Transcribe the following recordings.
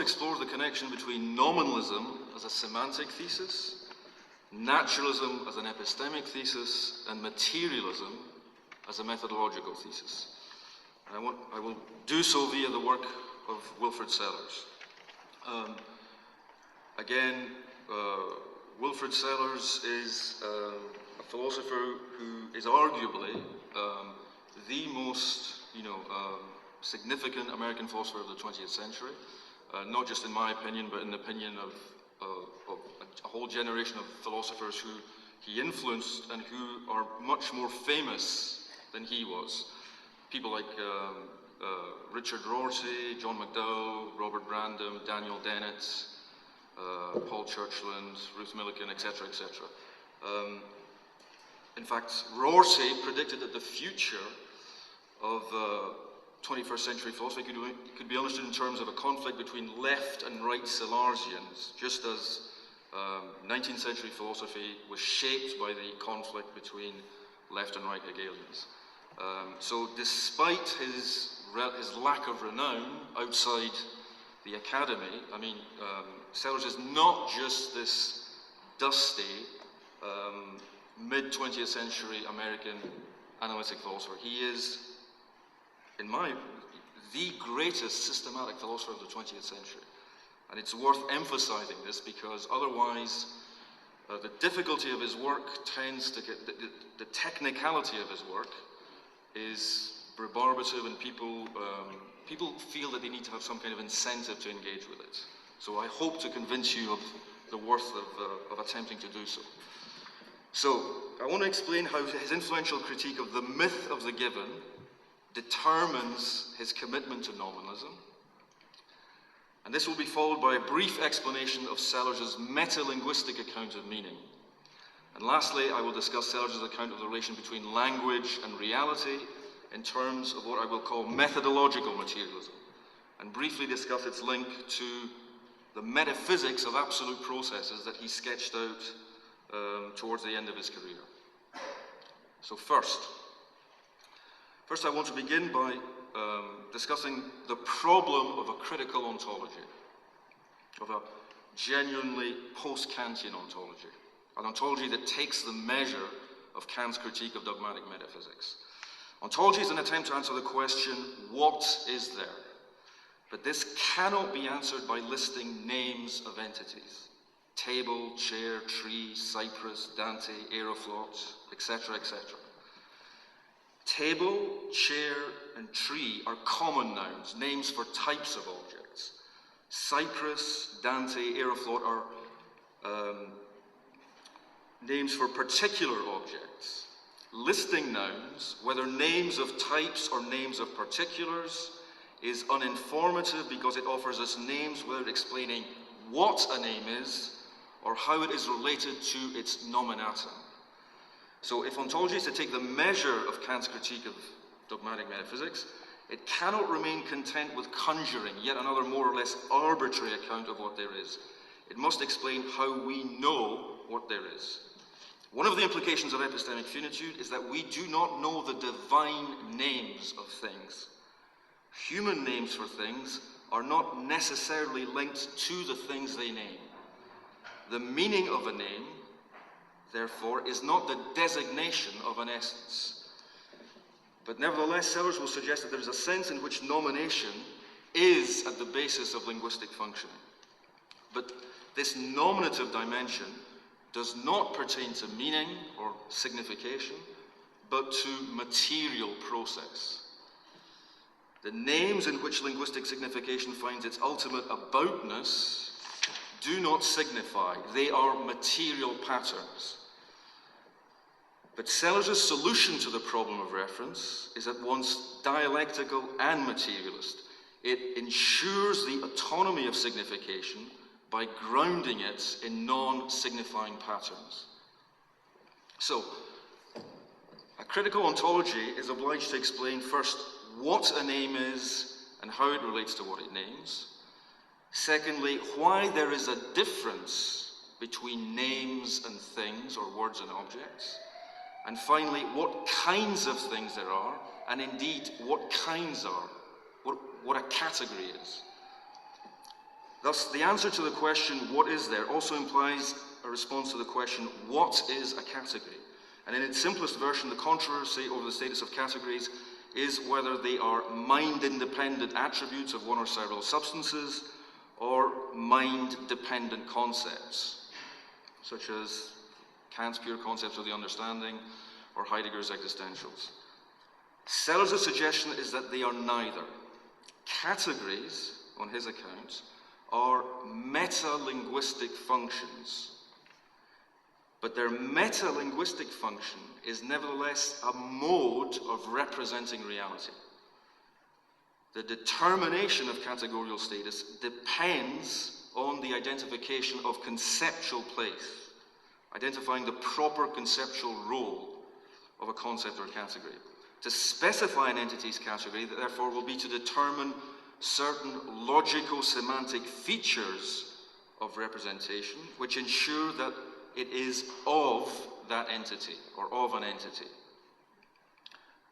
explore the connection between nominalism as a semantic thesis, naturalism as an epistemic thesis, and materialism as a methodological thesis. And I will do so via the work of Wilfrid Sellars. Wilfrid Sellars is a philosopher who is arguably the most, significant American philosopher of the 20th century, not just in my opinion, but in the opinion of a whole generation of philosophers who he influenced and who are much more famous than he was. People like Richard Rorty, John McDowell, Robert Brandom, Daniel Dennett, Paul Churchland, Ruth Millikan, etc., etc. In fact, Rorty predicted that the future of 21st century philosophy could be understood in terms of a conflict between left and right Sellarsians, just as 19th century philosophy was shaped by the conflict between left and right Hegelians. So despite his lack of renown outside the academy, Sellars is not just this dusty mid-20th century American analytic philosopher. He is, in my view, the greatest systematic philosopher of the 20th century. And it's worth emphasizing this because otherwise the difficulty of his work tends to get, the technicality of his work is rebarbative, and people feel that they need to have some kind of incentive to engage with it. So I hope to convince you of the worth of attempting to do so. So I want to explain how his influential critique of the myth of the given determines his commitment to nominalism. And this will be followed by a brief explanation of Sellars' metalinguistic account of meaning. And lastly, I will discuss Sellars' account of the relation between language and reality in terms of what I will call methodological materialism, and briefly discuss its link to the metaphysics of absolute processes that he sketched out towards the end of his career. So first I want to begin by discussing the problem of a critical ontology, of a genuinely post-Kantian ontology, an ontology that takes the measure of Kant's critique of dogmatic metaphysics. Ontology is an attempt to answer the question, what is there? But this cannot be answered by listing names of entities. Table, chair, tree, cypress, Dante, aeroflot, etc., etc. Table, chair, and tree are common nouns, names for types of objects. Cypress, Dante, aeroflot are names for particular objects. Listing nouns, whether names of types or names of particulars, is uninformative because it offers us names without explaining what a name is or how it is related to its nominatum. So if ontology is to take the measure of Kant's critique of dogmatic metaphysics, it cannot remain content with conjuring yet another more or less arbitrary account of what there is. It must explain how we know what there is. One of the implications of epistemic finitude is that we do not know the divine names of things. Human names for things are not necessarily linked to the things they name. The meaning of a name, therefore, is not the designation of an essence. But nevertheless, Sellars will suggest that there is a sense in which nomination is at the basis of linguistic functioning. But this nominative dimension does not pertain to meaning or signification, but to material process. The names in which linguistic signification finds its ultimate aboutness do not signify, they are material patterns. But Sellars' solution to the problem of reference is at once dialectical and materialist. It ensures the autonomy of signification by grounding it in non-signifying patterns. So, a critical ontology is obliged to explain first what a name is and how it relates to what it names. Secondly, why there is a difference between names and things, or words and objects. And finally, what kinds of things there are, and indeed what kinds are, what a category is. Thus, the answer to the question, what is there, also implies a response to the question, what is a category? And in its simplest version, the controversy over the status of categories is whether they are mind-independent attributes of one or several substances, or mind-dependent concepts, such as Kant's pure concepts of the understanding, or Heidegger's existentials. Sellars' suggestion is that they are neither. Categories, on his account, are meta-linguistic functions, but their meta-linguistic function is nevertheless a mode of representing reality. The determination of categorial status depends on the identification of conceptual place, identifying the proper conceptual role of a concept or category. To specify an entity's category, therefore, will be to determine certain logico-semantic features of representation which ensure that it is of that entity, or of an entity.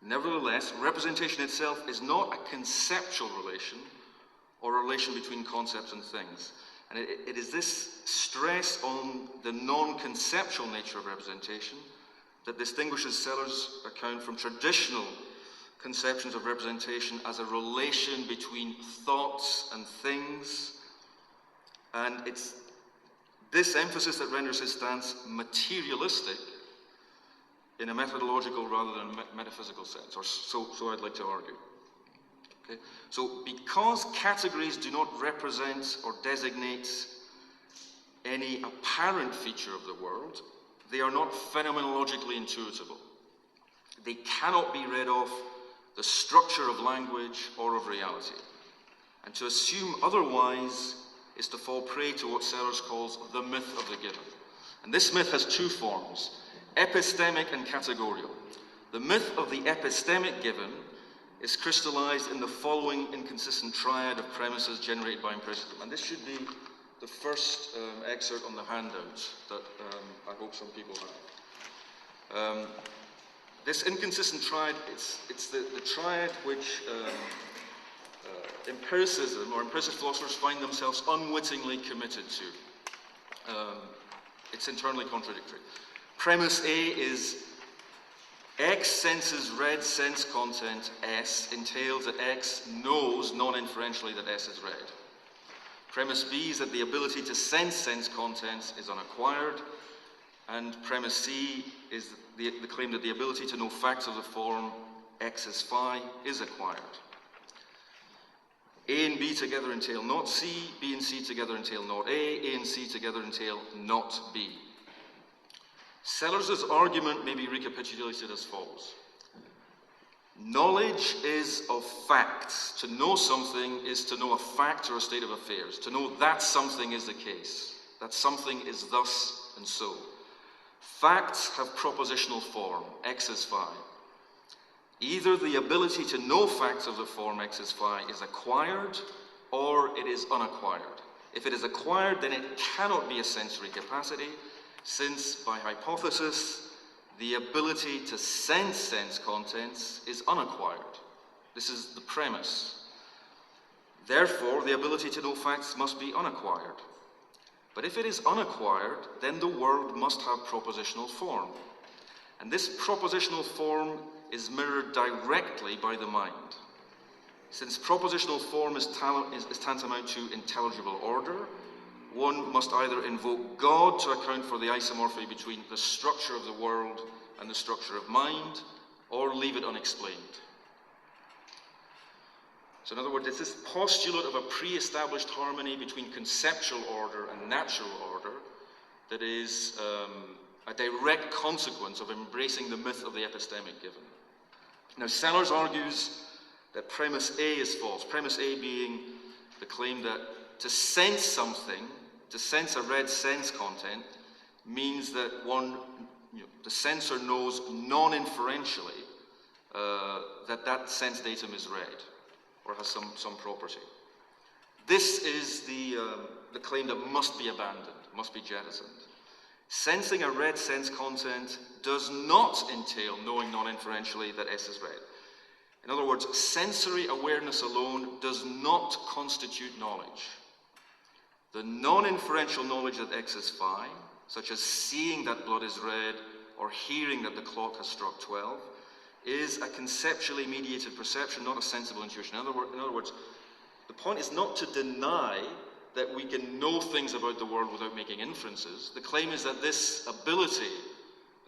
Nevertheless, representation itself is not a conceptual relation, or a relation between concepts and things. And it is this stress on the non-conceptual nature of representation that distinguishes Sellars' account from traditional conceptions of representation as a relation between thoughts and things. And it's this emphasis that renders his stance materialistic in a methodological rather than metaphysical sense, or so I'd like to argue. Okay? So because categories do not represent or designate any apparent feature of the world, they are not phenomenologically intuitable. They cannot be read off the structure of language or of reality. And to assume otherwise is to fall prey to what Sellars calls the myth of the given. And this myth has two forms, epistemic and categorial. The myth of the epistemic given is crystallized in the following inconsistent triad of premises generated by empiricism. And this should be the first excerpt on the handout that I hope some people have. This inconsistent triad, it's the triad which empiricism or empiricist philosophers find themselves unwittingly committed to. It's internally contradictory. Premise A is X senses read sense content S entails that X knows non-inferentially that S is read. Premise B is that the ability to sense sense contents is unacquired, and premise C is the claim that the ability to know facts of the form X is phi is acquired. A and B together entail not C, B and C together entail not A and C together entail not B. Sellars' argument may be recapitulated as follows. Knowledge is of facts. To know something is to know a fact or a state of affairs. To know that something is the case. That something is thus and so. Facts have propositional form, X is phi. Either the ability to know facts of the form X is phi is acquired, or it is unacquired. If it is acquired, then it cannot be a sensory capacity, since, by hypothesis, the ability to sense sense contents is unacquired. This is the premise. Therefore, the ability to know facts must be unacquired. But if it is unacquired, then the world must have propositional form. And this propositional form is mirrored directly by the mind. Since propositional form is tantamount to intelligible order, one must either invoke God to account for the isomorphy between the structure of the world and the structure of mind, or leave it unexplained. So in other words, it's this postulate of a pre-established harmony between conceptual order and natural order that is a direct consequence of embracing the myth of the epistemic given. Now, Sellars argues that premise A is false, premise A being the claim that to sense something, to sense a read sense content, means that the sensor knows non-inferentially that sense datum is read, or has some property. This is the claim that must be abandoned, must be jettisoned. Sensing a read sense content does not entail knowing non-inferentially that S is read. In other words, sensory awareness alone does not constitute knowledge. The non-inferential knowledge that X is phi, such as seeing that blood is red or hearing that the clock has struck 12, is a conceptually mediated perception, not a sensible intuition. In other words, the point is not to deny that we can know things about the world without making inferences. The claim is that this ability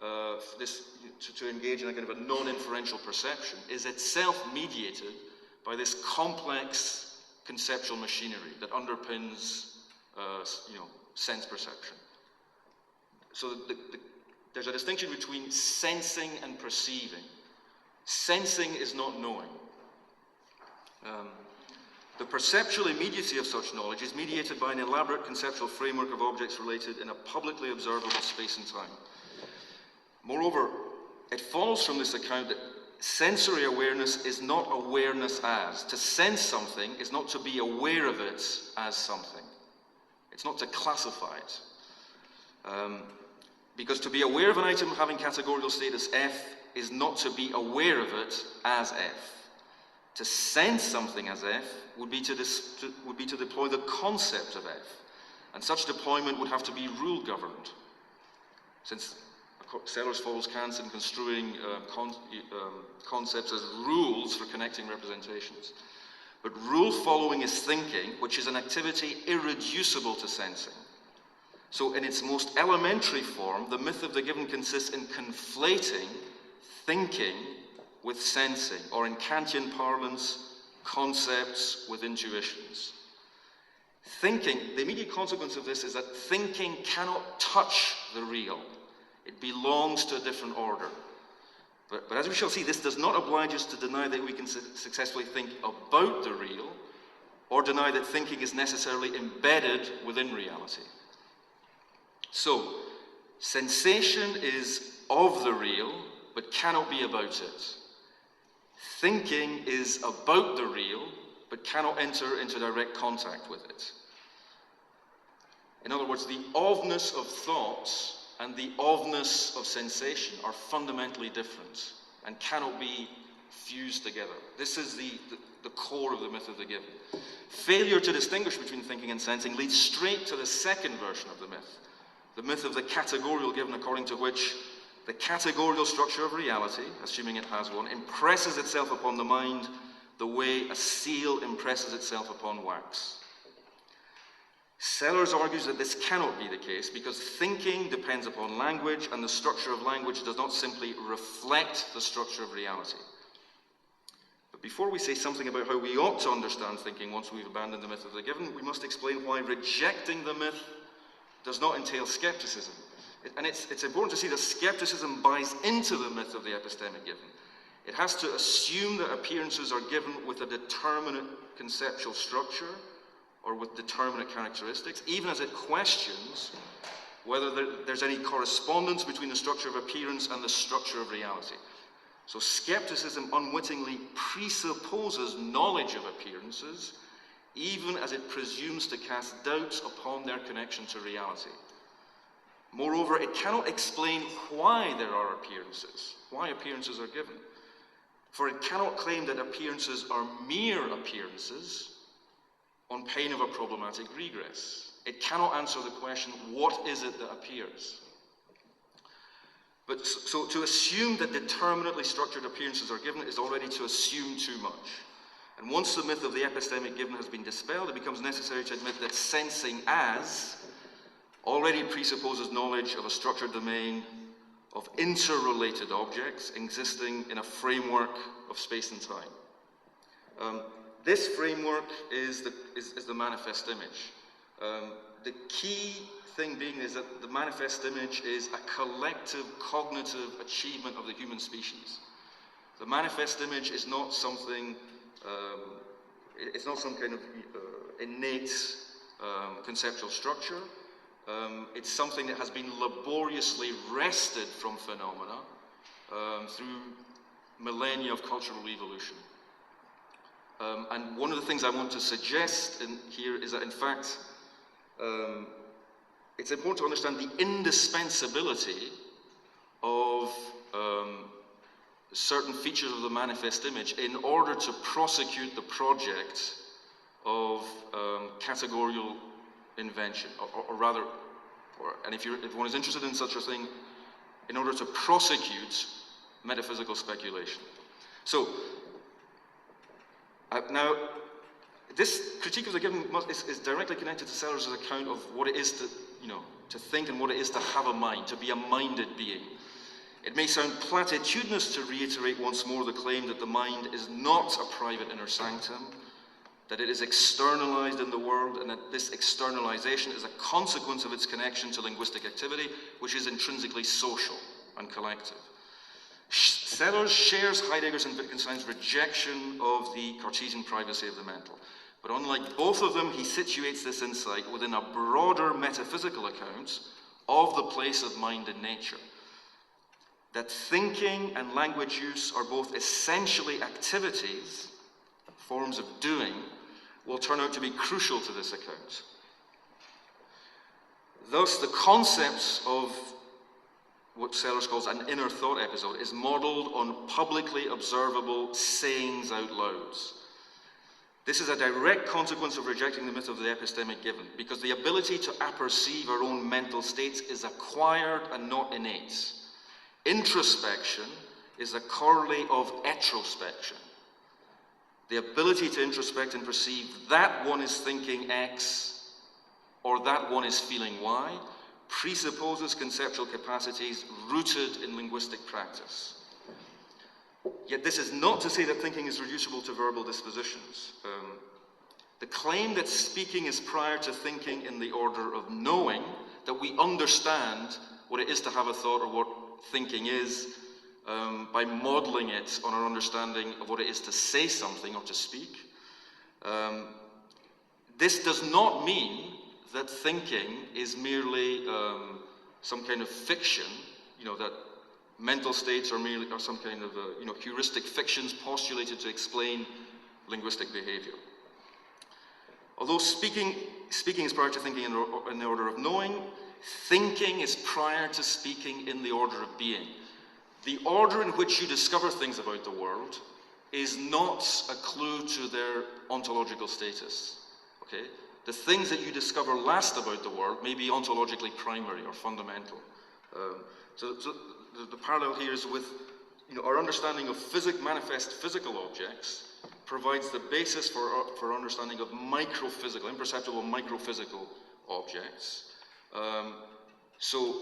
to engage in a kind of a non-inferential perception is itself mediated by this complex conceptual machinery that underpins sense perception. So there's a distinction between sensing and perceiving. Sensing is not knowing. The perceptual immediacy of such knowledge is mediated by an elaborate conceptual framework of objects related in a publicly observable space and time. Moreover, it follows from this account that sensory awareness is not awareness as. To sense something is not to be aware of it as something. It's not to classify it. Because to be aware of an item having categorical status F is not to be aware of it as F. To sense something as F would be to deploy the concept of F, and such deployment would have to be rule-governed, since Sellars follows Kant in construing concepts as rules for connecting representations. But rule-following is thinking, which is an activity irreducible to sensing. So in its most elementary form, the myth of the given consists in conflating thinking with sensing, or in Kantian parlance, concepts with intuitions. Thinking, the immediate consequence of this is that thinking cannot touch the real. It belongs to a different order. But as we shall see, this does not oblige us to deny that we can successfully think about the real, or deny that thinking is necessarily embedded within reality. So, sensation is of the real, but cannot be about it. Thinking is about the real, but cannot enter into direct contact with it. In other words, the ofness of thoughts and the ofness of sensation are fundamentally different and cannot be fused together. This is the core of the myth of the given. Failure to distinguish between thinking and sensing leads straight to the second version of the myth of the categorial given, according to which the categorial structure of reality, assuming it has one, impresses itself upon the mind the way a seal impresses itself upon wax. Sellars argues that this cannot be the case because thinking depends upon language, and the structure of language does not simply reflect the structure of reality. But before we say something about how we ought to understand thinking once we've abandoned the myth of the given, we must explain why rejecting the myth does not entail skepticism. And it's important to see that skepticism buys into the myth of the epistemic given. It has to assume that appearances are given with a determinate conceptual structure or with determinate characteristics, even as it questions whether there's any correspondence between the structure of appearance and the structure of reality. So skepticism unwittingly presupposes knowledge of appearances, even as it presumes to cast doubts upon their connection to reality. Moreover, it cannot explain why there are appearances, why appearances are given. For it cannot claim that appearances are mere appearances on pain of a problematic regress. It cannot answer the question, what is it that appears? But so to assume that determinately structured appearances are given is already to assume too much. And once the myth of the epistemic given has been dispelled, it becomes necessary to admit that sensing as already presupposes knowledge of a structured domain of interrelated objects existing in a framework of space and time. This framework is the manifest image. The key thing being is that the manifest image is a collective cognitive achievement of the human species. The manifest image is not something, it's not some kind of innate conceptual structure. It's something that has been laboriously wrested from phenomena through millennia of cultural evolution. And one of the things I want to suggest here is that, in fact, it's important to understand the indispensability of certain features of the manifest image in order to prosecute the project of categorial invention, and if one is interested in such a thing, in order to prosecute metaphysical speculation. So, now, this critique of the given is directly connected to Sellars' account of what it is to think and what it is to have a mind, to be a minded being. It may sound platitudinous to reiterate once more the claim that the mind is not a private inner sanctum, that it is externalized in the world, and that this externalization is a consequence of its connection to linguistic activity, which is intrinsically social and collective. Sellars shares Heidegger's and Wittgenstein's rejection of the Cartesian privacy of the mental. But unlike both of them, he situates this insight within a broader metaphysical account of the place of mind in nature. That thinking and language use are both essentially activities, forms of doing, will turn out to be crucial to this account. Thus, the concept of what Sellars calls an inner thought episode is modeled on publicly observable sayings out loud. This is a direct consequence of rejecting the myth of the epistemic given, because the ability to apperceive our own mental states is acquired and not innate. Introspection is a correlate of etrospection. The ability to introspect and perceive that one is thinking X or that one is feeling Y presupposes conceptual capacities rooted in linguistic practice. Yet this is not to say that thinking is reducible to verbal dispositions. The claim that speaking is prior to thinking in the order of knowing, that we understand what it is to have a thought or what thinking is, by modeling it on our understanding of what it is to say something or to speak. This does not mean that thinking is merely some kind of fiction, that mental states are some kind of heuristic fictions postulated to explain linguistic behavior. Although speaking is prior to thinking in the order of knowing, thinking is prior to speaking in the order of being. The order in which you discover things about the world is not a clue to their ontological status. Okay? The things that you discover last about the world may be ontologically primary or fundamental. So the parallel here is with our understanding of manifest physical objects provides the basis for understanding of microphysical, imperceptible microphysical objects. So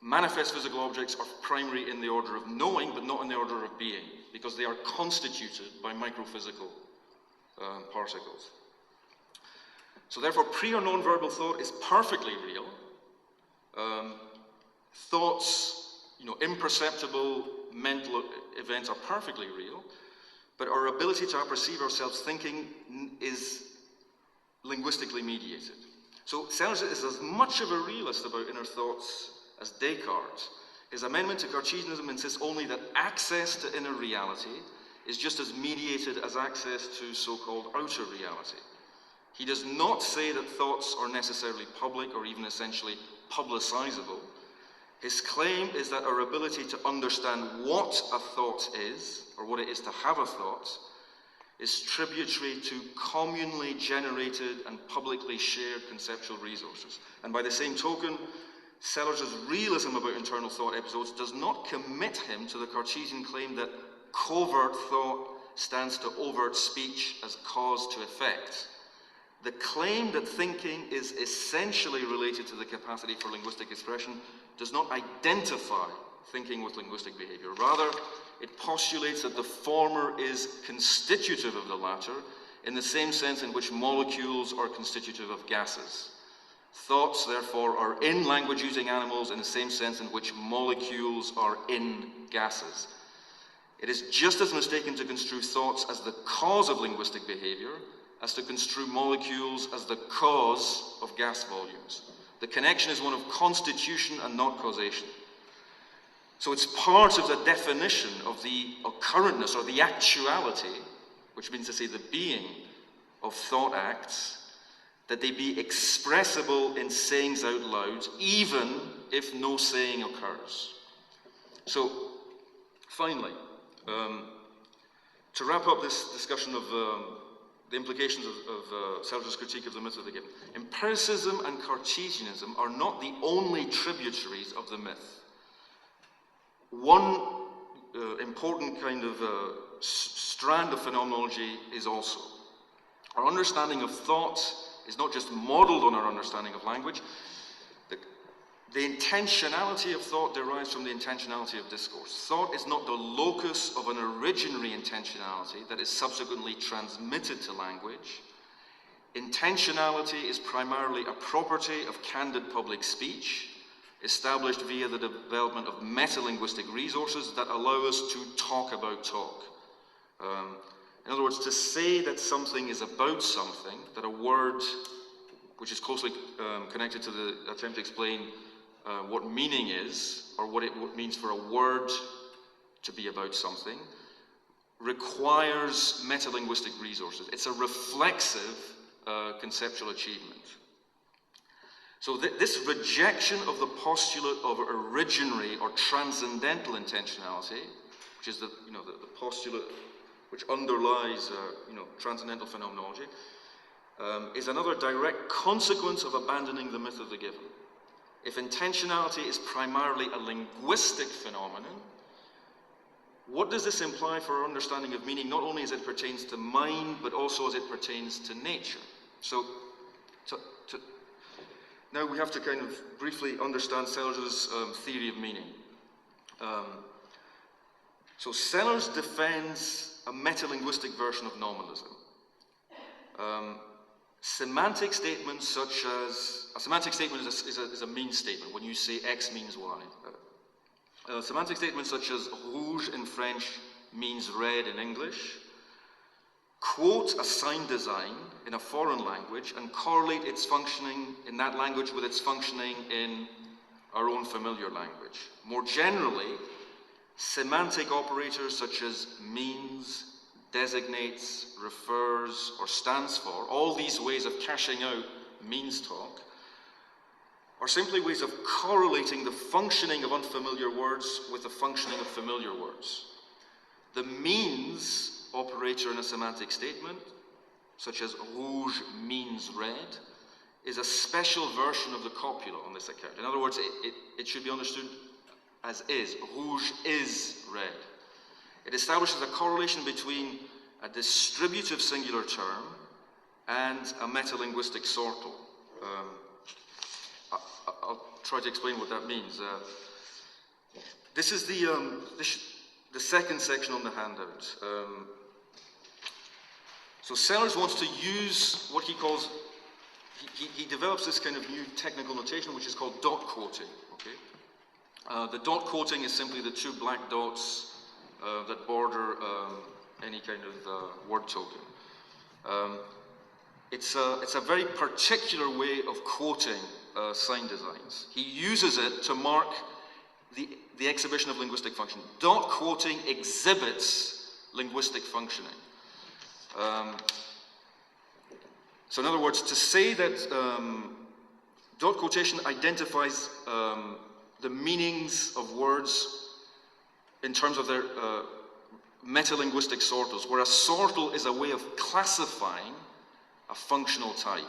manifest physical objects are primary in the order of knowing, but not in the order of being, because they are constituted by microphysical particles. So therefore, pre or non-verbal thought is perfectly real. Thoughts, imperceptible mental events are perfectly real, but our ability to perceive ourselves thinking is linguistically mediated. So Sellars is as much of a realist about inner thoughts as Descartes. His amendment to Cartesianism insists only that access to inner reality is just as mediated as access to so-called outer reality. He does not say that thoughts are necessarily public or even essentially publicizable. His claim is that our ability to understand what a thought is, or what it is to have a thought, is tributary to communally generated and publicly shared conceptual resources. And by the same token, Sellars' realism about internal thought episodes does not commit him to the Cartesian claim that covert thought stands to overt speech as cause to effect. The claim that thinking is essentially related to the capacity for linguistic expression does not identify thinking with linguistic behavior. Rather, it postulates that the former is constitutive of the latter in the same sense in which molecules are constitutive of gases. Thoughts, therefore, are in language-using animals in the same sense in which molecules are in gases. It is just as mistaken to construe thoughts as the cause of linguistic behavior as to construe molecules as the cause of gas volumes. The connection is one of constitution and not causation. So it's part of the definition of the occurrentness or the actuality, which means to say the being of thought acts, that they be expressible in sayings out loud, even if no saying occurs. So, finally, to wrap up this discussion of the implications of Sellars' critique of the myth of the given. Empiricism and Cartesianism are not the only tributaries of the myth. One important kind of strand of phenomenology is also our understanding of thought is not just modeled on our understanding of language. The intentionality of thought derives from the intentionality of discourse. Thought is not the locus of an originary intentionality that is subsequently transmitted to language. Intentionality is primarily a property of candid public speech, established via the development of metalinguistic resources that allow us to talk about talk. In other words, to say that something is about something, that a word, which is closely connected to the attempt to explain what meaning is, or what it means for a word to be about something, requires metalinguistic resources. It's a reflexive conceptual achievement. So this rejection of the postulate of originary or transcendental intentionality, which is the postulate which underlies transcendental phenomenology, is another direct consequence of abandoning the myth of the given. If intentionality is primarily a linguistic phenomenon, what does this imply for our understanding of meaning, not only as it pertains to mind, but also as it pertains to nature? So, now we have to kind of briefly understand Sellars' theory of meaning. So Sellars defends a metalinguistic version of nominalism. Semantic statements such as, a semantic statement is a mean statement, when you say X means Y. Semantic statements such as rouge in French means red in English, quote a sign design in a foreign language and correlate its functioning in that language with its functioning in our own familiar language. More generally, semantic operators such as means, designates, refers, or stands for, all these ways of cashing out means talk, are simply ways of correlating the functioning of unfamiliar words with the functioning of familiar words. The means operator in a semantic statement, such as rouge means red, is a special version of the copula on this account. In other words, it should be understood as is. Rouge is red. It establishes a correlation between a distributive singular term and a metalinguistic sortal. I'll try to explain what that means. This is the second section on the handout. So Sellars wants to use what he calls, he develops this kind of new technical notation which is called dot quoting. Okay? The dot quoting is simply the two black dots that border any kind of word token. It's a very particular way of quoting sign designs. He uses it to mark the exhibition of linguistic function. Dot quoting exhibits linguistic functioning. So in other words, to say that dot quotation identifies the meanings of words in terms of their metalinguistic sortals, where a sortal is a way of classifying a functional type.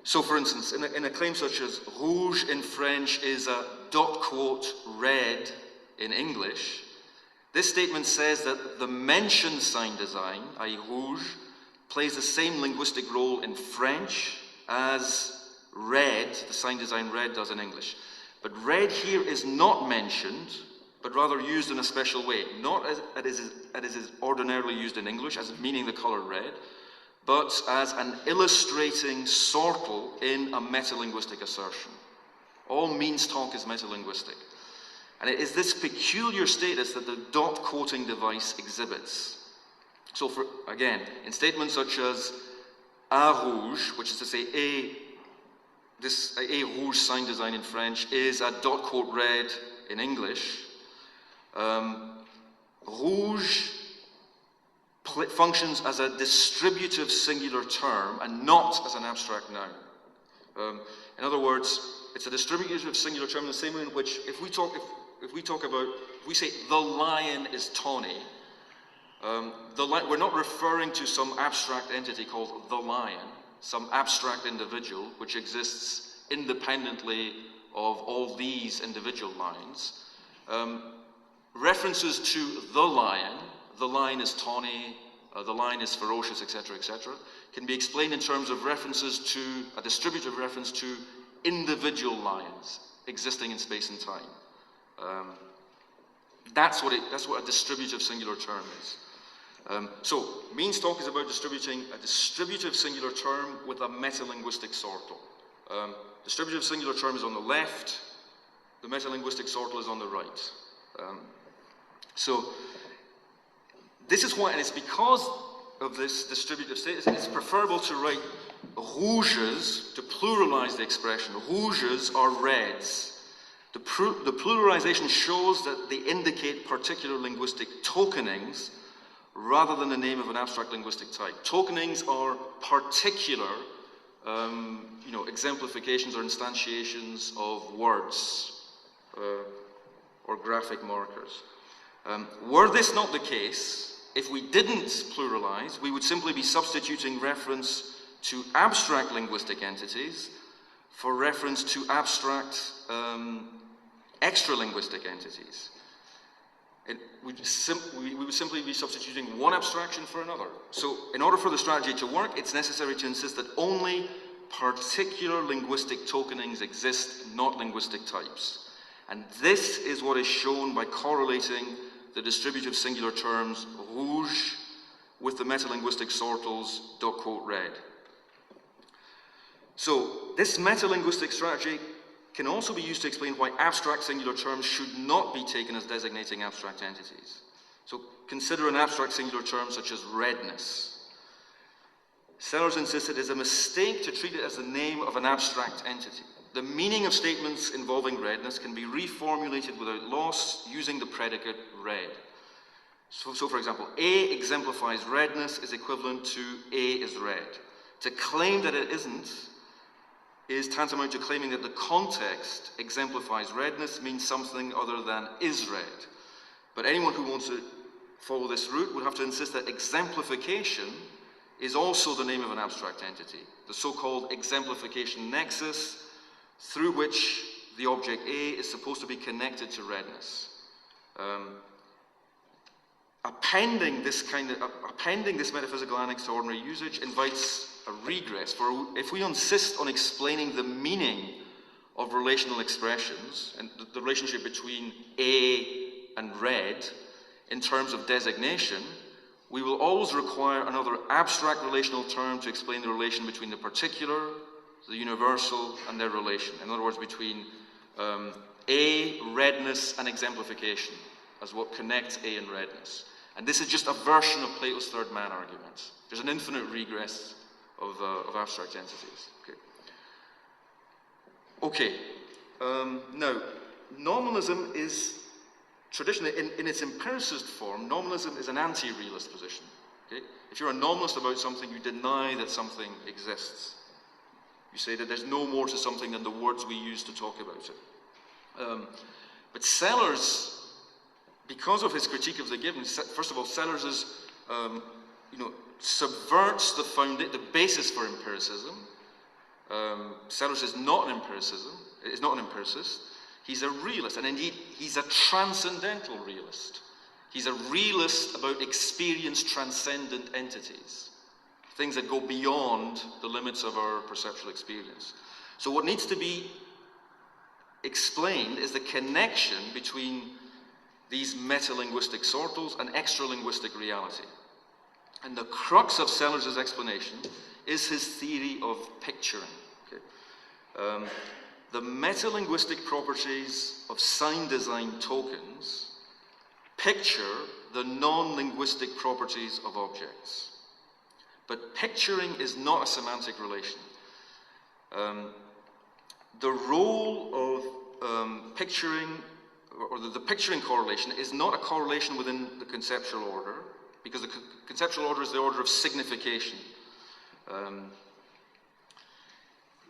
So for instance, in a claim such as rouge in French is a dot quote red in English, this statement says that the mentioned sign design, i.e. rouge, plays the same linguistic role in French as red, the sign design red, does in English. But red here is not mentioned, but rather used in a special way, not as it is ordinarily used in English, as meaning the color red, but as an illustrating sortal in a metalinguistic assertion. All means talk is metalinguistic. And it is this peculiar status that the dot quoting device exhibits. So again, in statements such as a rouge, which is to say a rouge sign design in French is a dot quote red in English, rouge functions as a distributive singular term and not as an abstract noun. In other words, it's a distributive singular term in the same way in which if we say the lion is tawny, We're not referring to some abstract entity called the lion, some abstract individual which exists independently of all these individual lions. References to the lion is tawny, the lion is ferocious, etc., can be explained in terms of references to, a distributive reference to individual lions existing in space and time. That's what a distributive singular term is. So, means talk is about distributing a distributive singular term with a metalinguistic sortal. Distributive singular term is on the left, the metalinguistic sortal is on the right. So, this is why, and it's because of this distributive status, it's preferable to write rouges, to pluralize the expression. Rouges are reds. The pluralization shows that they indicate particular linguistic tokenings rather than the name of an abstract linguistic type. Tokenings are particular exemplifications or instantiations of words or graphic markers. Were this not the case, if we didn't pluralize, we would simply be substituting reference to abstract linguistic entities for reference to abstract extra-linguistic entities. We would simply be substituting one abstraction for another. So, in order for the strategy to work, it's necessary to insist that only particular linguistic tokenings exist, not linguistic types. And this is what is shown by correlating the distributive singular terms rouge with the metalinguistic sortals ... red. So, this metalinguistic strategy can also be used to explain why abstract singular terms should not be taken as designating abstract entities. So, consider an abstract singular term such as redness. Sellars insists it is a mistake to treat it as the name of an abstract entity. The meaning of statements involving redness can be reformulated without loss using the predicate red. So for example, A exemplifies redness is equivalent to A is red. To claim that it isn't is tantamount to claiming that the context exemplifies redness means something other than is red. But anyone who wants to follow this route would have to insist that exemplification is also the name of an abstract entity, the so-called exemplification nexus through which the object A is supposed to be connected to redness. Appending this metaphysical annex to ordinary usage invites a regress, for if we insist on explaining the meaning of relational expressions and the relationship between A and red in terms of designation, we will always require another abstract relational term to explain the relation between the particular, the universal, and their relation. In other words, between A, redness, and exemplification as what connects A and redness. And this is just a version of Plato's third man argument. There's an infinite regress of abstract entities. Okay. Now, nominalism is traditionally, in its empiricist form, nominalism is an anti-realist position. Okay? If you're a nominalist about something, you deny that something exists. You say that there's no more to something than the words we use to talk about it. But Sellars, because of his critique of the given, first of all, Sellars is, subverts the basis for empiricism. Sellars is not an empiricist. He's a realist, and indeed, he's a transcendental realist. He's a realist about experience-transcendent entities, things that go beyond the limits of our perceptual experience. So what needs to be explained is the connection between these metalinguistic sortals and extralinguistic reality. And the crux of Sellars' explanation is his theory of picturing. The metalinguistic properties of sign design tokens picture the non-linguistic properties of objects. But picturing is not a semantic relation. The role of picturing, or the picturing correlation, is not a correlation within the conceptual order, because the conceptual order is the order of signification.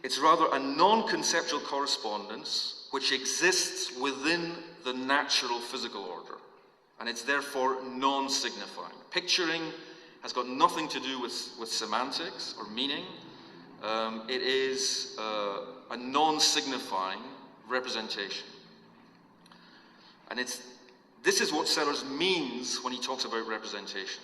It's rather a non-conceptual correspondence which exists within the natural physical order. and it's therefore non-signifying. Picturing has got nothing to do with semantics or meaning. It is a non-signifying representation. And this is what Sellars means when he talks about representation.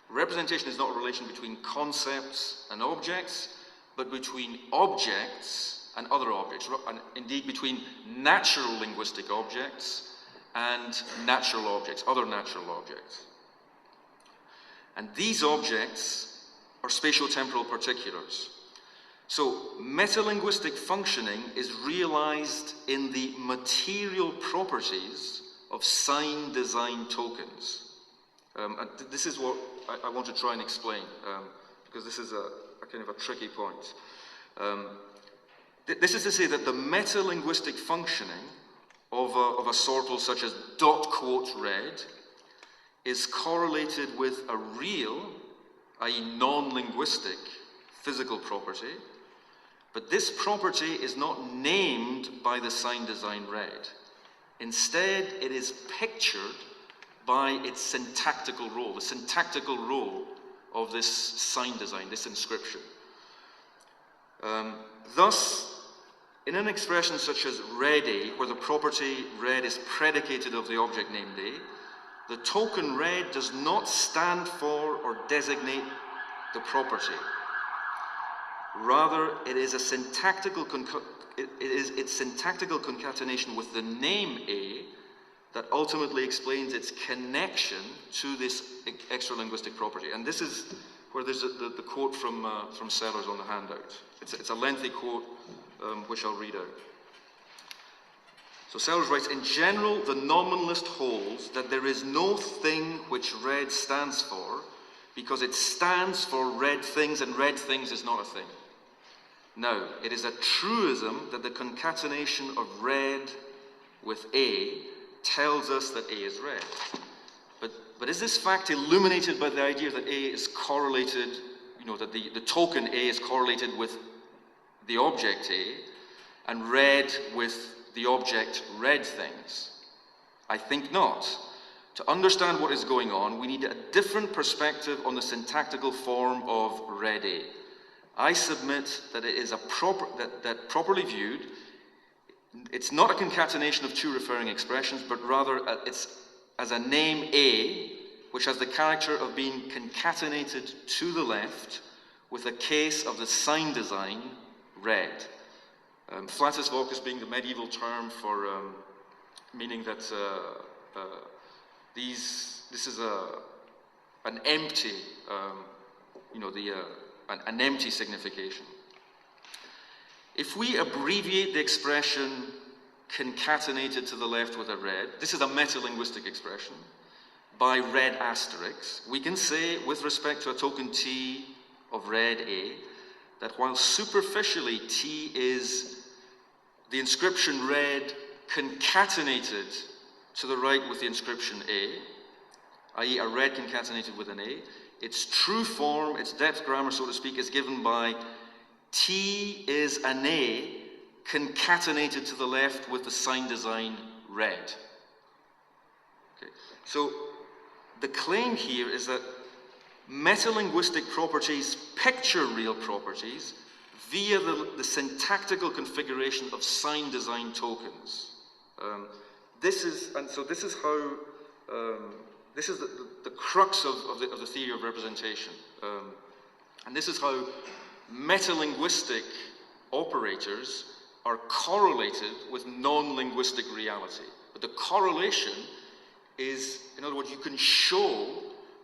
Representation is not a relation between concepts and objects, but between objects and other objects, and indeed between natural linguistic objects and natural objects, other natural objects. And these objects are spatio-temporal particulars. So, metalinguistic functioning is realized in the material properties of sign design tokens. And this is what I want to try and explain, because this is a kind of a tricky point. This is to say that the metalinguistic functioning of a sortal such as dot quote red is correlated with a real, i.e. non-linguistic, physical property, but this property is not named by the sign design red. Instead, it is pictured by its syntactical role, the syntactical role of this sign design, this inscription. Thus, in an expression such as red A, where the property red is predicated of the object named A, the token red does not stand for or designate the property. Rather, it is its syntactical concatenation with the name A that ultimately explains its connection to this extra-linguistic property. And this is where there's the quote from Sellars on the handout. It's a lengthy quote, which I'll read out. So Sellars writes, in general, the nominalist holds that there is no thing which red stands for, because it stands for red things, and red things is not a thing. Now, it is a truism that the concatenation of red with A tells us that A is red. But is this fact illuminated by the idea that A is correlated, that the token A is correlated with the object A, and red with the object red things? I think not. To understand what is going on, we need a different perspective on the syntactical form of red A. I submit that it is that properly viewed, it's not a concatenation of two referring expressions, but rather it's as a name A, which has the character of being concatenated to the left with a case of the sign design red. Flatus vocus being the medieval term for meaning that this is an empty, an empty signification. If we abbreviate the expression concatenated to the left with a red, this is a metalinguistic expression, by red asterisk, we can say, with respect to a token T of red A, that while superficially T is the inscription red concatenated to the right with the inscription A, i.e. a red concatenated with an A, its true form, its depth grammar, so to speak, is given by T is an A concatenated to the left with the sign design red. Okay. So the claim here is that metalinguistic properties picture real properties via the syntactical configuration of sign design tokens. This is how this is the crux of the theory of representation, and this is how metalinguistic operators are correlated with non-linguistic reality. But the correlation is, in other words, you can show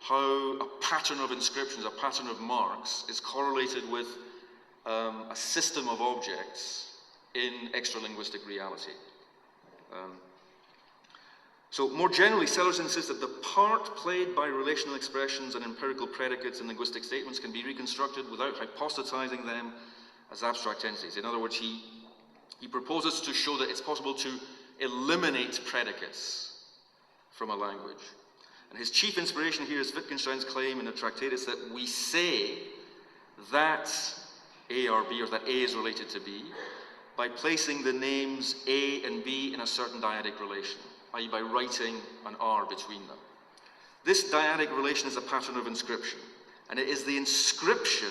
how a pattern of inscriptions, a pattern of marks, is correlated with a system of objects in extra-linguistic reality. So more generally, Sellars insists that the part played by relational expressions and empirical predicates in linguistic statements can be reconstructed without hypostatizing them as abstract entities. In other words, he proposes to show that it's possible to eliminate predicates from a language. And his chief inspiration here is Wittgenstein's claim in a Tractatus that we say that A or B, or that A is related to B, by placing the names A and B in a certain dyadic relation. i.e. by writing an R between them. This dyadic relation is a pattern of inscription, and it is the inscription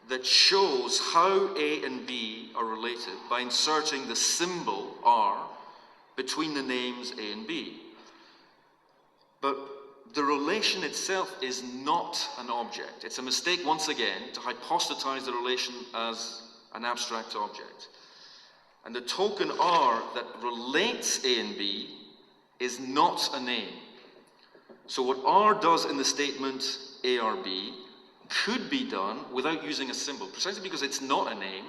that shows how A and B are related by inserting the symbol R between the names A and B. But the relation itself is not an object. It's a mistake, once again, to hypostatize the relation as an abstract object. And the token R that relates A and B is not a name. So what R does in the statement ARB could be done without using a symbol, precisely because it's not a name.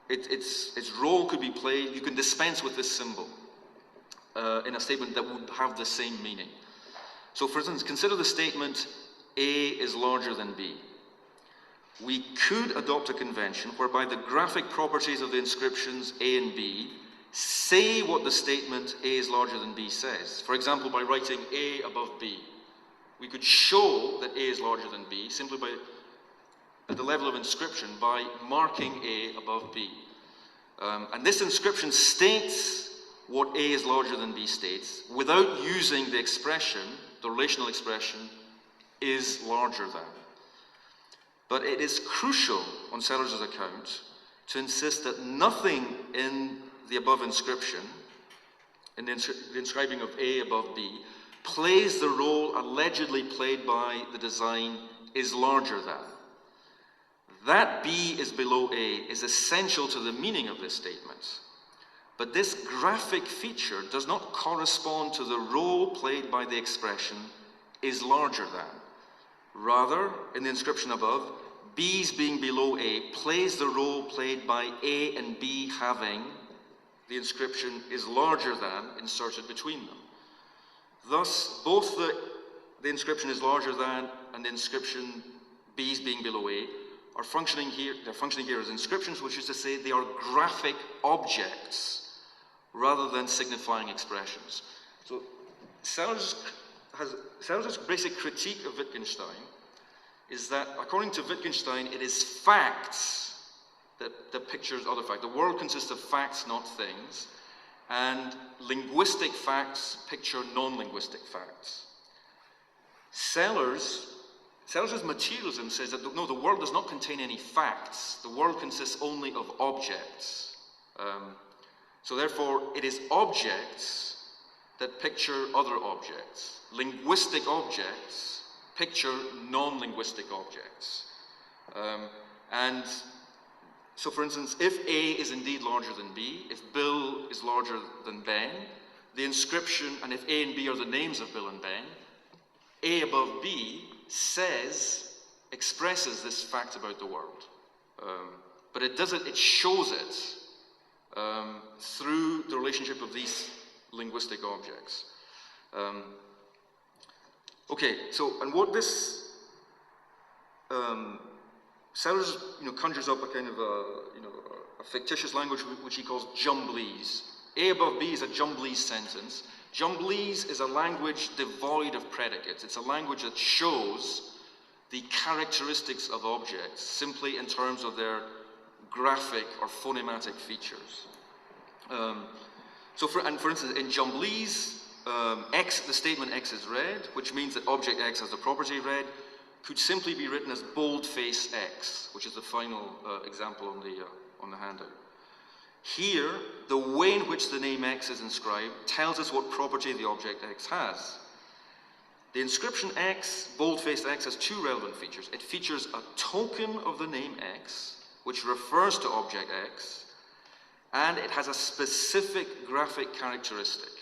Its role could be played, you can dispense with this symbol in a statement that would have the same meaning. So for instance, consider the statement A is larger than B. We could adopt a convention whereby the graphic properties of the inscriptions A and B say what the statement A is larger than B says. For example, by writing A above B. We could show that A is larger than B simply by, at the level of inscription, by marking A above B. And this inscription states what A is larger than B states without using the expression, the relational expression, is larger than. But it is crucial on Sellars' account to insist that nothing in the above inscription, in the inscribing of A above B, plays the role allegedly played by the design is larger than. That B is below A is essential to the meaning of this statement. But this graphic feature does not correspond to the role played by the expression is larger than. Rather, in the inscription above, B's being below A plays the role played by A and B having the inscription is larger than inserted between them. Thus, both the inscription is larger than and the inscription B's being below A are functioning here as inscriptions, which is to say they are graphic objects rather than signifying expressions. So Sellars' basic critique of Wittgenstein is that, according to Wittgenstein, it is facts that pictures other facts. The world consists of facts, not things, and linguistic facts picture non-linguistic facts. Sellars' materialism says that no, the world does not contain any facts. The world consists only of objects. So therefore, it is objects that picture other objects. Linguistic objects picture non-linguistic objects. And so, for instance, if A is indeed larger than B, if Bill is larger than Ben, the inscription, and if A and B are the names of Bill and Ben, A above B expresses this fact about the world. But it shows it through the relationship of these linguistic objects. Okay, so, and what this Sellars, conjures up a kind of a fictitious language which he calls jumblese. A above B is a jumblese sentence. Jumblese is a language devoid of predicates. It's a language that shows the characteristics of objects simply in terms of their graphic or phonematic features. For instance, in jumblese, the statement X is red, which means that object X has the property red, could simply be written as boldface X, which is the final example on the handout. Here, the way in which the name X is inscribed tells us what property the object X has. The inscription X, boldface X, has two relevant features. It features a token of the name X, which refers to object X, and it has a specific graphic characteristic.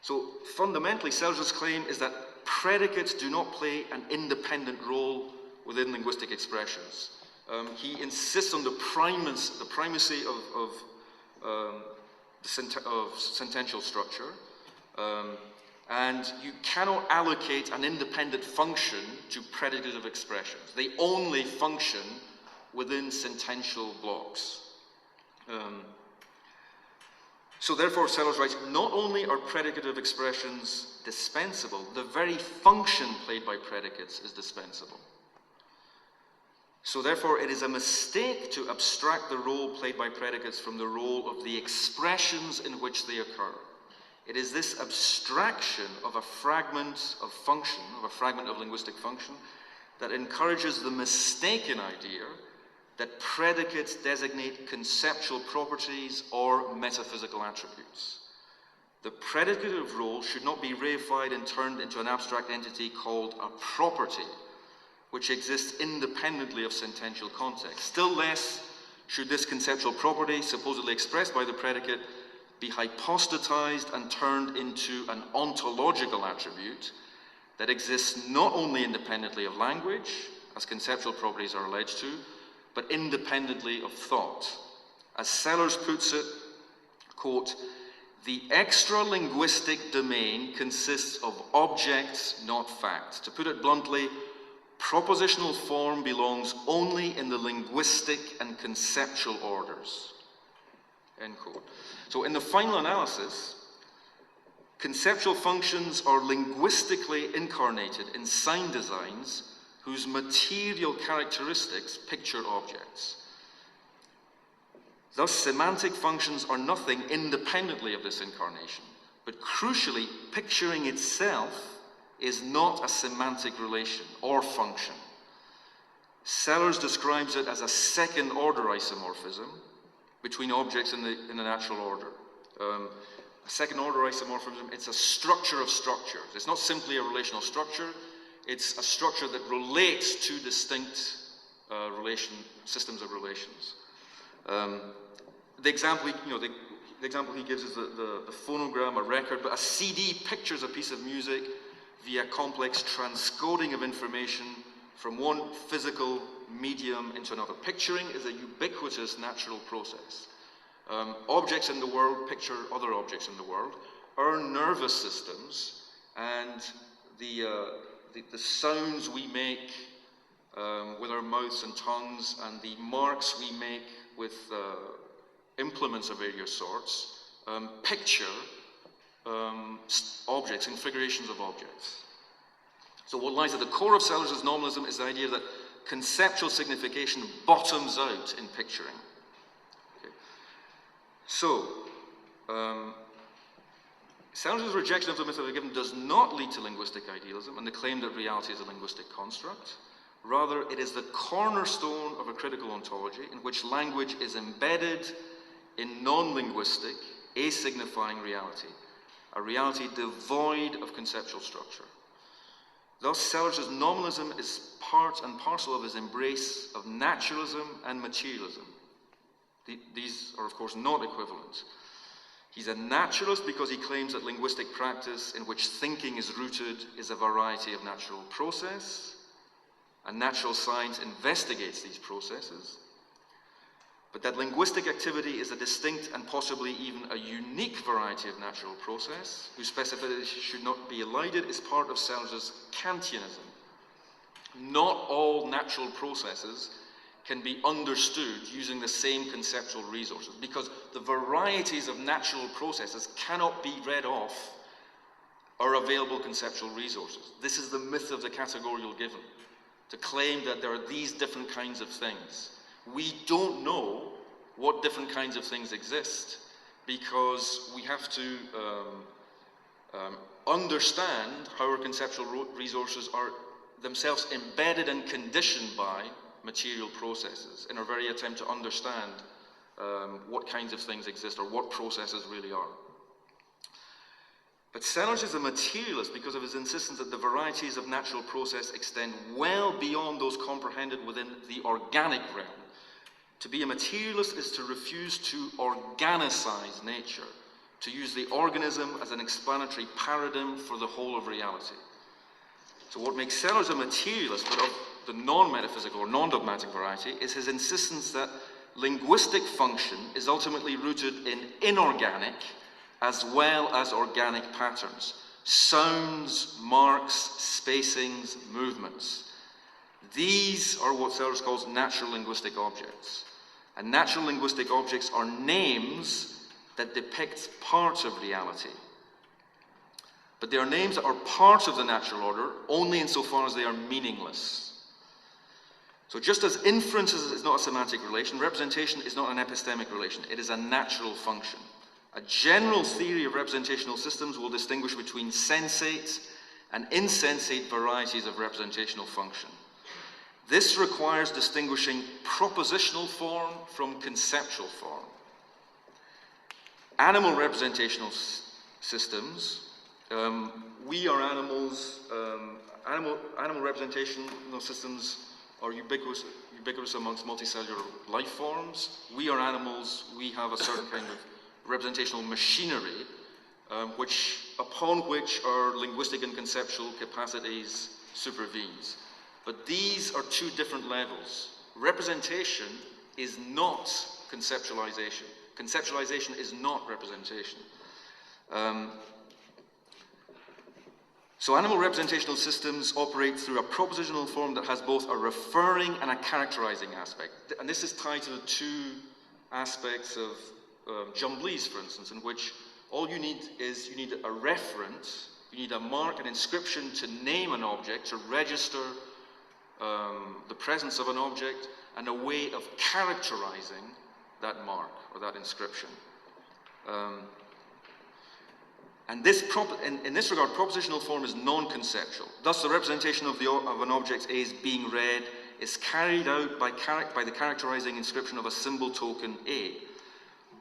So fundamentally, Sellars' claim is that predicates do not play an independent role within linguistic expressions. He insists on the primacy of sentential structure, and you cannot allocate an independent function to predicative expressions. They only function within sentential blocks. So therefore, Sellars writes, not only are predicative expressions dispensable, the very function played by predicates is dispensable. So therefore, it is a mistake to abstract the role played by predicates from the role of the expressions in which they occur. It is this abstraction of a fragment of function, of a fragment of linguistic function, that encourages the mistaken idea that predicates designate conceptual properties or metaphysical attributes. The predicative role should not be reified and turned into an abstract entity called a property, which exists independently of sentential context. Still less should this conceptual property, supposedly expressed by the predicate, be hypostatized and turned into an ontological attribute that exists not only independently of language, as conceptual properties are alleged to, but independently of thought. As Sellars puts it, quote, "The extra-linguistic domain consists of objects, not facts. To put it bluntly, propositional form belongs only in the linguistic and conceptual orders." End quote. So in the final analysis, conceptual functions are linguistically incarnated in sign designs whose material characteristics picture objects. Thus, semantic functions are nothing independently of this incarnation, but crucially, picturing itself is not a semantic relation or function. Sellars describes it as a second-order isomorphism between objects in the natural order. A second-order isomorphism, it's a structure of structures. It's not simply a relational structure, it's a structure that relates to distinct systems of relations. The example he gives is the phonogram, a record, but a CD pictures a piece of music via complex transcoding of information from one physical medium into another. Picturing is a ubiquitous natural process. Objects in the world picture other objects in the world. Our nervous systems and the sounds we make with our mouths and tongues and the marks we make with implements of various sorts picture objects, configurations of objects. So what lies at the core of Sellars' nominalism is the idea that conceptual signification bottoms out in picturing. Okay. So, Sellars' rejection of the myth of the given does not lead to linguistic idealism and the claim that reality is a linguistic construct. Rather, it is the cornerstone of a critical ontology in which language is embedded in non-linguistic, asignifying reality, a reality devoid of conceptual structure. Thus, Sellars' nominalism is part and parcel of his embrace of naturalism and materialism. These are, of course, not equivalent. He's a naturalist because he claims that linguistic practice in which thinking is rooted is a variety of natural process, and natural science investigates these processes, but that linguistic activity is a distinct and possibly even a unique variety of natural process, whose specificity should not be elided, is part of Sellars' Kantianism. Not all natural processes can be understood using the same conceptual resources, because the varieties of natural processes cannot be read off our available conceptual resources. This is the myth of the categorial given, to claim that there are these different kinds of things. We don't know what different kinds of things exist because we have to understand how our conceptual resources are themselves embedded and conditioned by material processes in our very attempt to understand what kinds of things exist or what processes really are. But Sellars is a materialist because of his insistence that the varieties of natural process extend well beyond those comprehended within the organic realm. To be a materialist is to refuse to organicize nature, to use the organism as an explanatory paradigm for the whole of reality. So what makes Sellars a materialist, but of the non-metaphysical or non-dogmatic variety, is his insistence that linguistic function is ultimately rooted in inorganic as well as organic patterns, sounds, marks, spacings, movements. These are what Sellars calls natural linguistic objects. And natural linguistic objects are names that depict parts of reality. But they are names that are part of the natural order only insofar as they are meaningless. So just as inference is not a semantic relation, representation is not an epistemic relation. It is a natural function. A general theory of representational systems will distinguish between sensate and insensate varieties of representational function. This requires distinguishing propositional form from conceptual form. Animal representational systems, we are animals, animal representational systems are ubiquitous amongst multicellular life forms. We are animals, we have a certain kind of representational machinery upon which our linguistic and conceptual capacities supervenes. But these are two different levels. Representation is not conceptualization. Conceptualization is not representation. So animal representational systems operate through a propositional form that has both a referring and a characterizing aspect. And this is tied to the two aspects of Jumblees, for instance, in which all you need is a reference, you need a mark, an inscription to name an object, to register the presence of an object, and a way of characterizing that mark or that inscription. And in this regard, propositional form is non-conceptual. Thus, the representation of an object A is being read is carried out by the characterizing inscription of a symbol token A.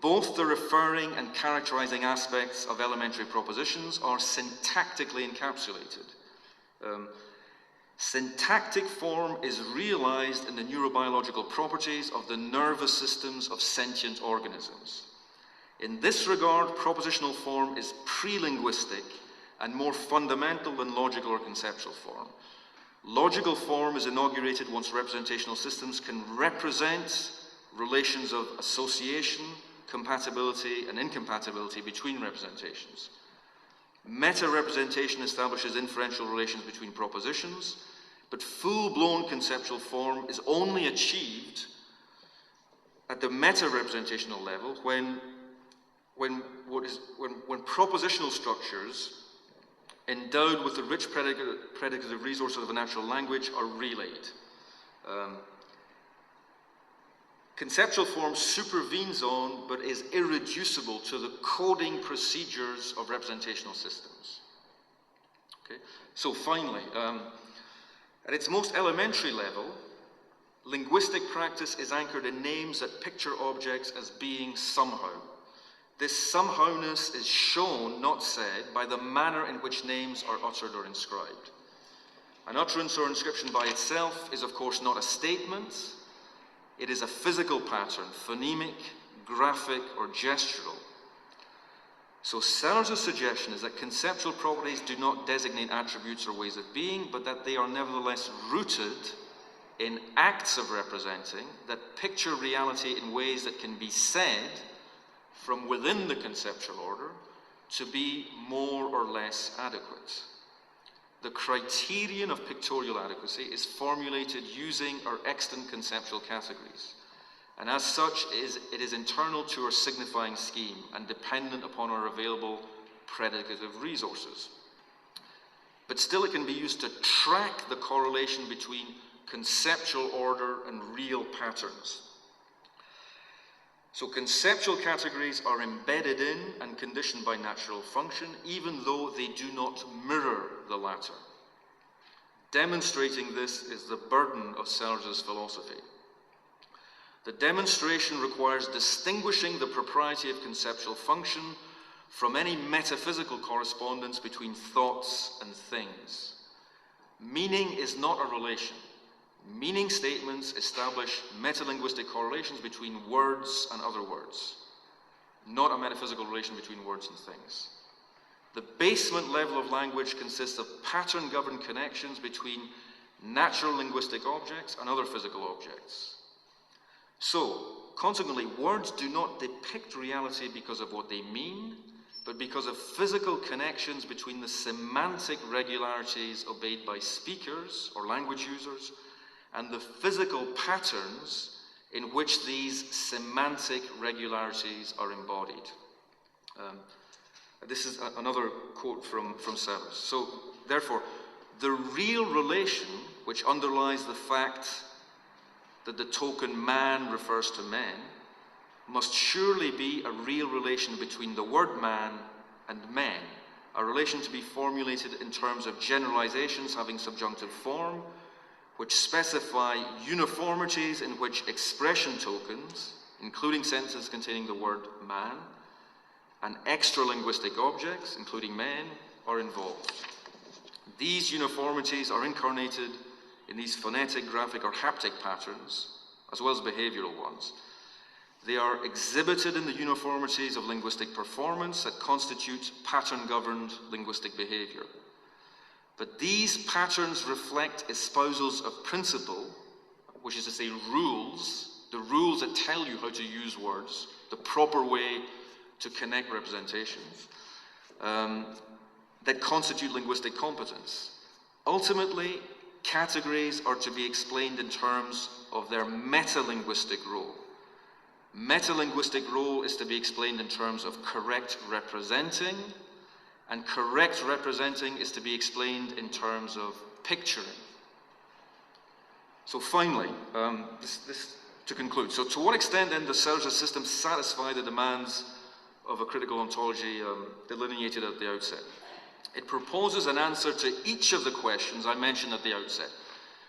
Both the referring and characterizing aspects of elementary propositions are syntactically encapsulated. Syntactic form is realized in the neurobiological properties of the nervous systems of sentient organisms. In this regard, propositional form is pre-linguistic and more fundamental than logical or conceptual form. Logical form is inaugurated once representational systems can represent relations of association, compatibility, and incompatibility between representations. Meta-representation establishes inferential relations between propositions, but full-blown conceptual form is only achieved at the meta-representational level when propositional structures endowed with the rich predicative resources of a natural language are relayed. Conceptual form supervenes on, but is irreducible to the coding procedures of representational systems. Okay? So finally, at its most elementary level, linguistic practice is anchored in names that picture objects as being somehow. This somehowness is shown, not said, by the manner in which names are uttered or inscribed. An utterance or inscription by itself is, of course, not a statement. It is a physical pattern, phonemic, graphic, or gestural. So Sellars' suggestion is that conceptual properties do not designate attributes or ways of being, but that they are nevertheless rooted in acts of representing that picture reality in ways that can be said from within the conceptual order to be more or less adequate. The criterion of pictorial adequacy is formulated using our extant conceptual categories, and as such it is internal to our signifying scheme and dependent upon our available predicative resources. But still it can be used to track the correlation between conceptual order and real patterns. So conceptual categories are embedded in and conditioned by natural function, even though they do not mirror the latter. Demonstrating this is the burden of Sellars' philosophy. The demonstration requires distinguishing the propriety of conceptual function from any metaphysical correspondence between thoughts and things. Meaning is not a relation. Meaning statements establish metalinguistic correlations between words and other words, not a metaphysical relation between words and things. The basement level of language consists of pattern-governed connections between natural linguistic objects and other physical objects. So, consequently, words do not depict reality because of what they mean, but because of physical connections between the semantic regularities obeyed by speakers or language users and the physical patterns in which these semantic regularities are embodied. This is another quote from Sellars. So, therefore, the real relation which underlies the fact that the token man refers to men must surely be a real relation between the word man and men, a relation to be formulated in terms of generalizations having subjunctive form, which specify uniformities in which expression tokens, including sentences containing the word man, and extra-linguistic objects, including men, are involved. These uniformities are incarnated in these phonetic, graphic, or haptic patterns, as well as behavioral ones. They are exhibited in the uniformities of linguistic performance that constitute pattern-governed linguistic behavior. But these patterns reflect espousals of principle, which is to say rules, the rules that tell you how to use words, the proper way to connect representations, that constitute linguistic competence. Ultimately, categories are to be explained in terms of their metalinguistic role. Metalinguistic role is to be explained in terms of correct representing, and correct representing is to be explained in terms of picturing. So finally, to conclude, so to what extent then does Sellars' system satisfy the demands of a critical ontology delineated at the outset? It proposes an answer to each of the questions I mentioned at the outset.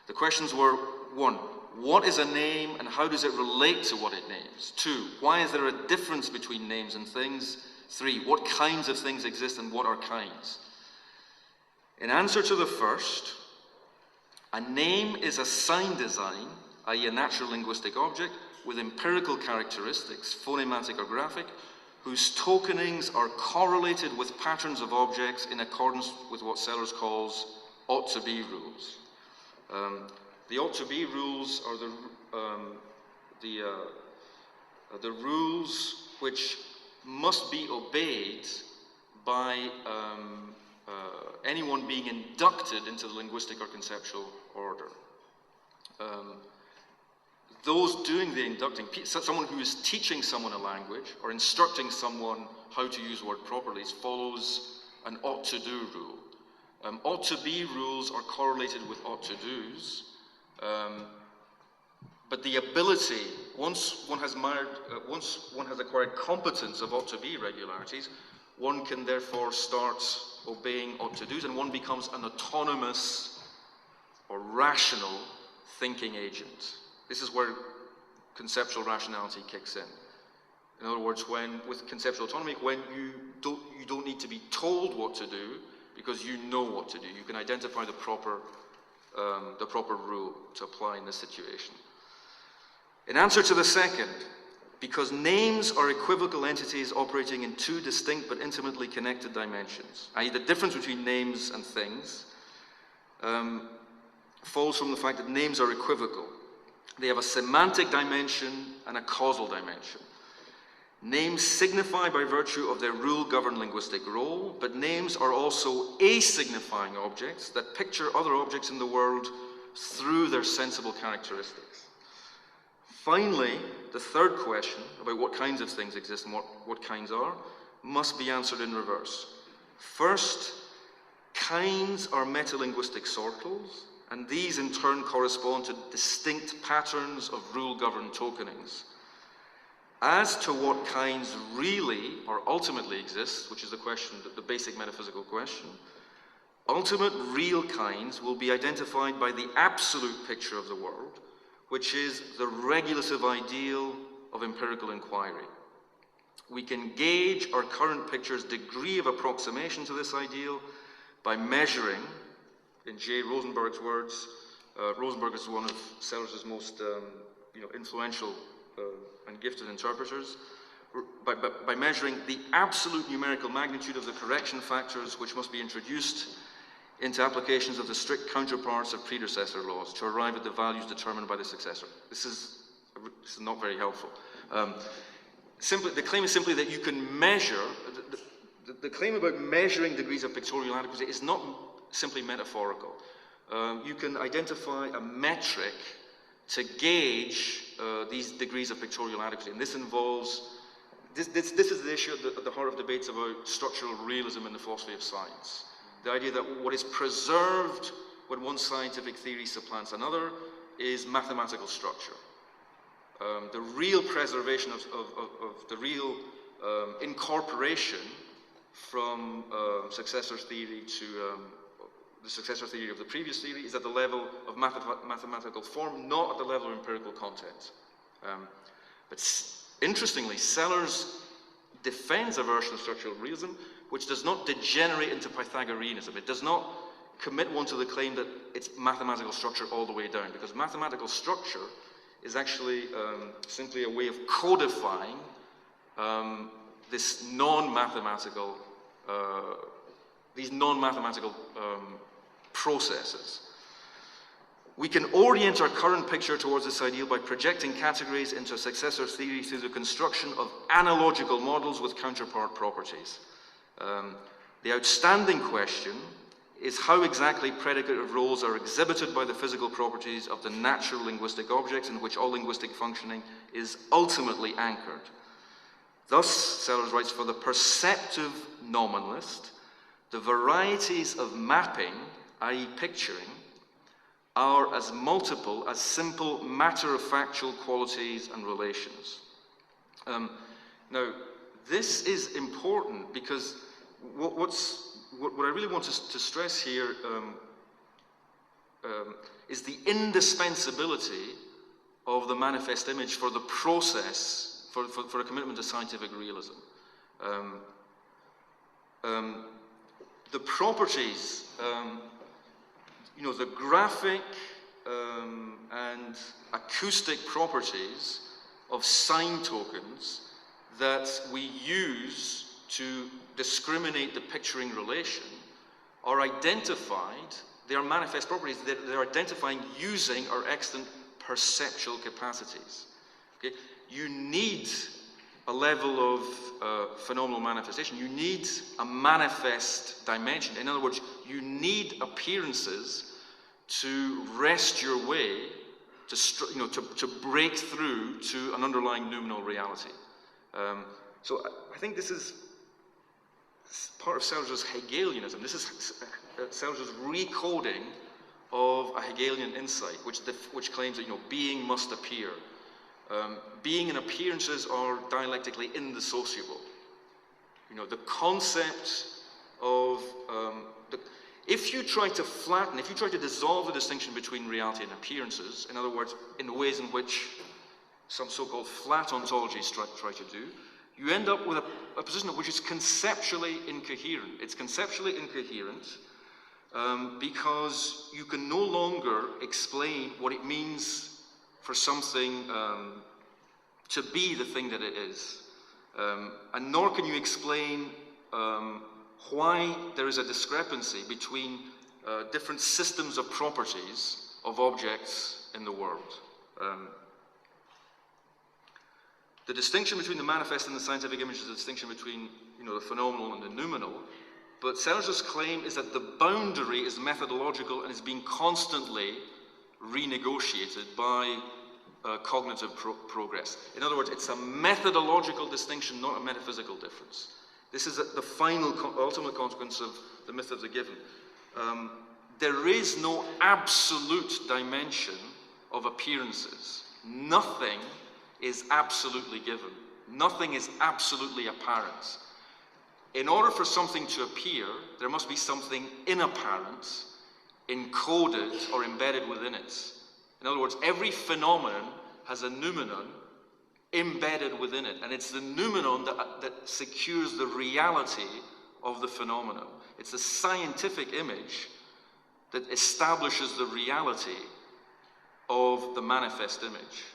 The questions were, 1, what is a name and how does it relate to what it names? 2, why is there a difference between names and things? 3, what kinds of things exist and what are kinds? In answer to the first, a name is a sign design, i.e. a natural linguistic object, with empirical characteristics, phonematic or graphic, whose tokenings are correlated with patterns of objects in accordance with what Sellars calls ought-to-be rules. The ought-to-be rules are the rules which must be obeyed by anyone being inducted into the linguistic or conceptual order. Those doing the inducting, someone who is teaching someone a language or instructing someone how to use a word properly, follows an ought-to-do rule. Ought-to-be rules are correlated with ought-to-dos, but the ability, once one has acquired competence of ought-to-be regularities, one can therefore start obeying ought-to-dos, and one becomes an autonomous or rational thinking agent. This is where conceptual rationality kicks in. In other words, with conceptual autonomy, when you don't need to be told what to do because you know what to do. You can identify the proper rule to apply in this situation. In answer to the second, because names are equivocal entities operating in two distinct but intimately connected dimensions, i.e. the difference between names and things falls from the fact that names are equivocal. They have a semantic dimension and a causal dimension. Names signify by virtue of their rule-governed linguistic role, but names are also a-signifying objects that picture other objects in the world through their sensible characteristics. Finally, the third question about what kinds of things exist and what kinds are must be answered in reverse. First, kinds are metalinguistic sortals, and these in turn correspond to distinct patterns of rule-governed tokenings. As to what kinds really or ultimately exist, which is the question, the basic metaphysical question, ultimate real kinds will be identified by the absolute picture of the world, which is the regulative ideal of empirical inquiry. We can gauge our current picture's degree of approximation to this ideal by measuring, in J. Rosenberg's words, Rosenberg is one of Sellars' most influential and gifted interpreters, by measuring the absolute numerical magnitude of the correction factors which must be introduced into applications of the strict counterparts of predecessor laws to arrive at the values determined by the successor. This is not very helpful. The claim is simply that you can measure, the claim about measuring degrees of pictorial adequacy is not simply metaphorical. You can identify a metric to gauge these degrees of pictorial adequacy, and this involves, this is the issue at the heart of debates about structural realism in the philosophy of science. The idea that what is preserved when one scientific theory supplants another is mathematical structure. The real preservation of the real incorporation from successor theory to the successor theory of the previous theory is at the level of mathematical form, not at the level of empirical content. But interestingly, Sellars defends a version of structural realism which does not degenerate into Pythagoreanism. It does not commit one to the claim that it's mathematical structure all the way down, because mathematical structure is actually simply a way of codifying this non-mathematical, these non-mathematical processes. We can orient our current picture towards this ideal by projecting categories into a successor theory through the construction of analogical models with counterpart properties. The outstanding question is how exactly predicative roles are exhibited by the physical properties of the natural linguistic objects in which all linguistic functioning is ultimately anchored. Thus, Sellars writes, for the perceptive nominalist, the varieties of mapping, i.e. picturing, are as multiple as simple matter-of-factual qualities and relations. Now, this is important because what I really want to stress here is the indispensability of the manifest image for the process, for a commitment to scientific realism. The properties, the graphic and acoustic properties of sign tokens that we use to discriminate the picturing relation are identified, they are manifest properties, they're identifying using our extant perceptual capacities. Okay? You need a level of phenomenal manifestation. You need a manifest dimension. In other words, you need appearances to wrest your way, to break through to an underlying noumenal reality. So I think this is part of Sellars' Hegelianism. This is Sellars' recoding of a Hegelian insight, which claims that being must appear. Being and appearances are dialectically indissociable. The concept of if you try to flatten, if you try to dissolve the distinction between reality and appearances, in other words, in the ways in which some so-called flat ontologies try to do, you end up with a position which is conceptually incoherent. It's conceptually incoherent because you can no longer explain what it means for something to be the thing that it is. And nor can you explain why there is a discrepancy between different systems of properties of objects in the world. The distinction between the manifest and the scientific image is a distinction between the phenomenal and the noumenal, but Sellars' claim is that the boundary is methodological and is being constantly renegotiated by cognitive progress. In other words, it's a methodological distinction, not a metaphysical difference. This is the final, ultimate consequence of the myth of the given. There is no absolute dimension of appearances. Nothing is absolutely given. Nothing is absolutely apparent. In order for something to appear, there must be something inapparent, encoded or embedded within it. In other words, every phenomenon has a noumenon embedded within it, and it's the noumenon that secures the reality of the phenomenon. It's the scientific image that establishes the reality of the manifest image.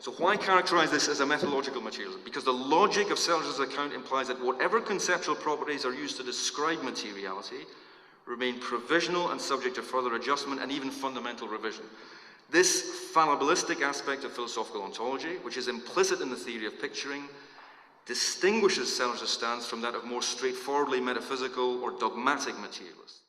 So why characterize this as a methodological materialism? Because the logic of Sellars' account implies that whatever conceptual properties are used to describe materiality remain provisional and subject to further adjustment and even fundamental revision. This fallibilistic aspect of philosophical ontology, which is implicit in the theory of picturing, distinguishes Sellars' stance from that of more straightforwardly metaphysical or dogmatic materialists.